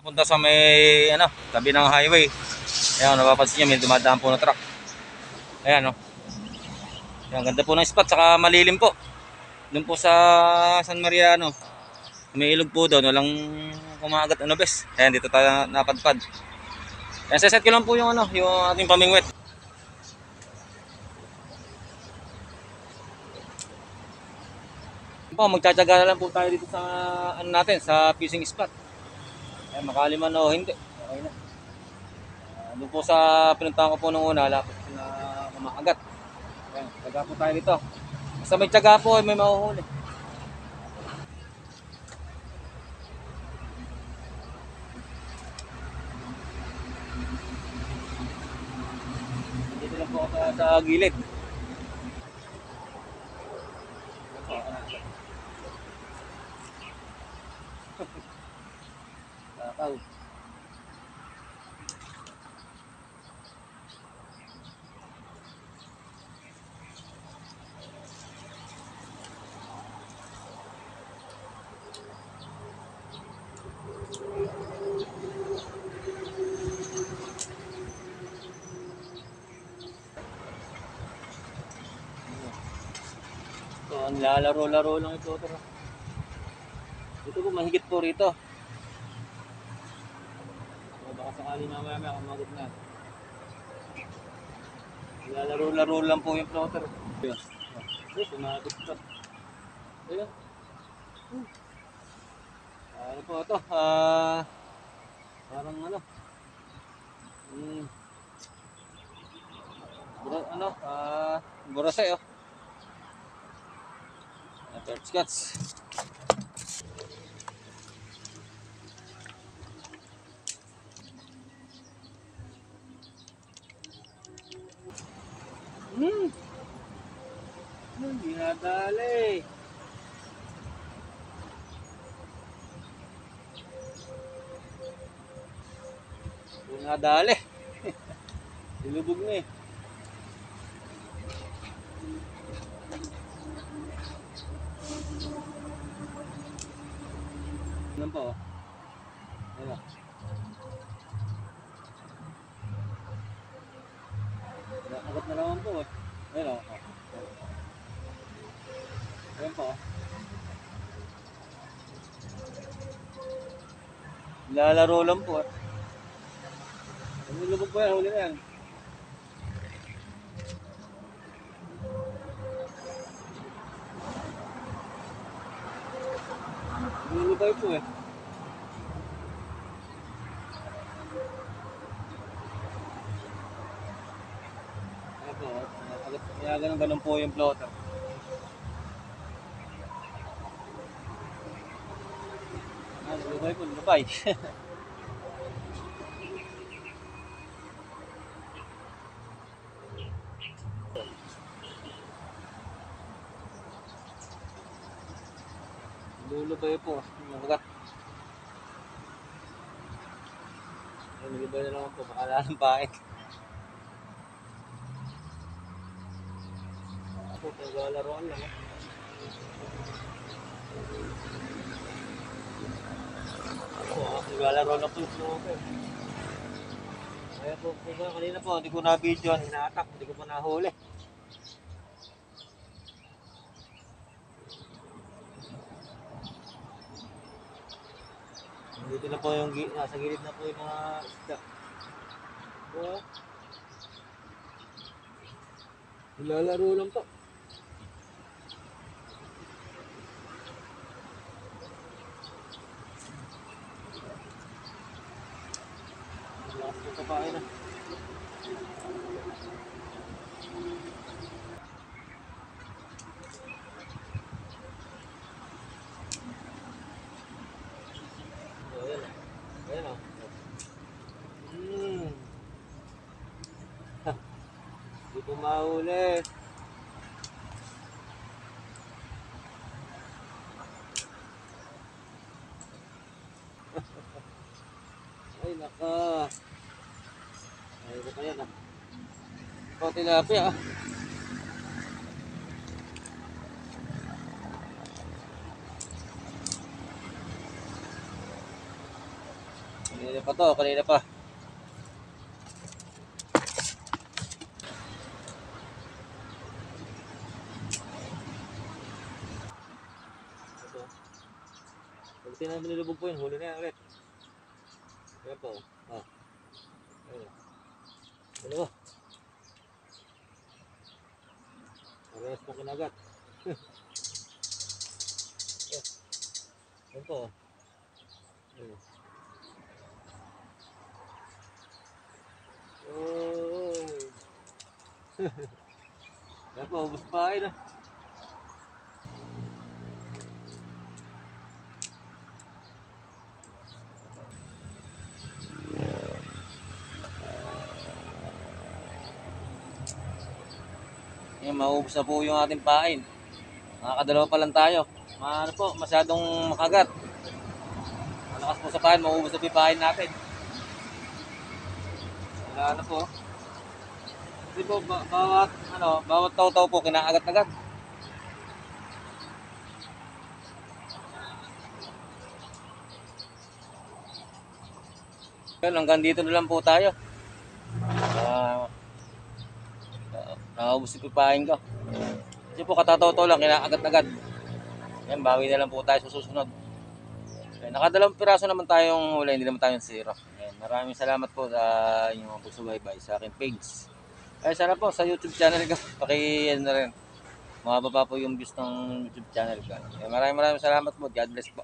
Punta sa may tabi ng highway. Ayan, napapansin niyo may dumadaan po na truck. Ayan, no. Ayan, ganda po ng spot, saka malilim po. Doon po sa San Mariano. May ilog po doon, walang kumagat bes. Ayan, dito tayo napadpad. Ayan, set ko lang po yung yung ating pamingwit. Po, magtsatsaga na lang po tayo dito sa natin, sa fishing spot. Ayan, makaliman o hindi. Okay na. Doon po sa pinuntahan ko po nung una, lapit na kumakagat. Ayan, tsaga po tayo dito. Basta may tsaga po, may mahuhuli. Dito lang po ako sa gilid. Takaw. So, ang lalaro-laro lang ito. Ito po, mahigit po rito. So, baka sakali mamaya kumagot na. Lalaro-laro lang po yung floater. Ayan. Ay, sumagot ito. Ayan. Ano po ito? Parang burasay oh. Third scotch. Hindi nadali. Hindi nadali. Dilubog na eh. Ano pa oh? Ayan. Agad na naman po eh. Ayan oh. Ayan pa oh. Lalaro lang po eh. Nilubog po yan, huli na yan. Nilubay po eh. Ayan po oh. Kaya ganun po yung floater. Nilubay po, nilubay. Lulubay po, mabagat. Nilubay na naman po, baka lalampain. Ako, naglalaroan lang eh. Naglalaro lang po yung floater. Kaya po, kanina po, hindi ko na-video, hinatak, hindi ko po nahuli. Dito na po yung nasa gilid na po yung mga isda. So, lalaro lang po. Lakas po kapain na. Ayan o. Hindi po mahuli. Ay naka. Ay ito pa yan ah. Ito tilapia ah. Kanina pa to, kanina pa. Ito. Pag tinanilubog po yun, huli na yan ulit. Kaya po. Ah. Ayun. Dalawa. Parehas po kinagat. Ayun po. Ayun. Oh. Kaya po, ubos pa kayo na. Yan, maubos na po yung ating pain. Nakakadalawa pa lang tayo. Ano po, masyadong makagat. Malakas po sa pain, maubos na po yung pain natin. Wala na po. Kasi po, bawat taw-taw po, kinaagat-agat. Yan, hanggang dito na lang po tayo. Nakaubos yung pipain ko. Kasi po katataw-taw lang, kinaagat-agat. Yan, bawi na lang po tayo sa susunod. Yan, nakadalawang piraso naman tayong huli, hindi naman tayong zero. Yan, maraming salamat po sa inyong pagsubaybay sa aking page. Ay, sana po sa YouTube channel ko. Paki-yan na rin. Mababa po yung views ng YouTube channel ko. Yan, maraming salamat po. God bless po.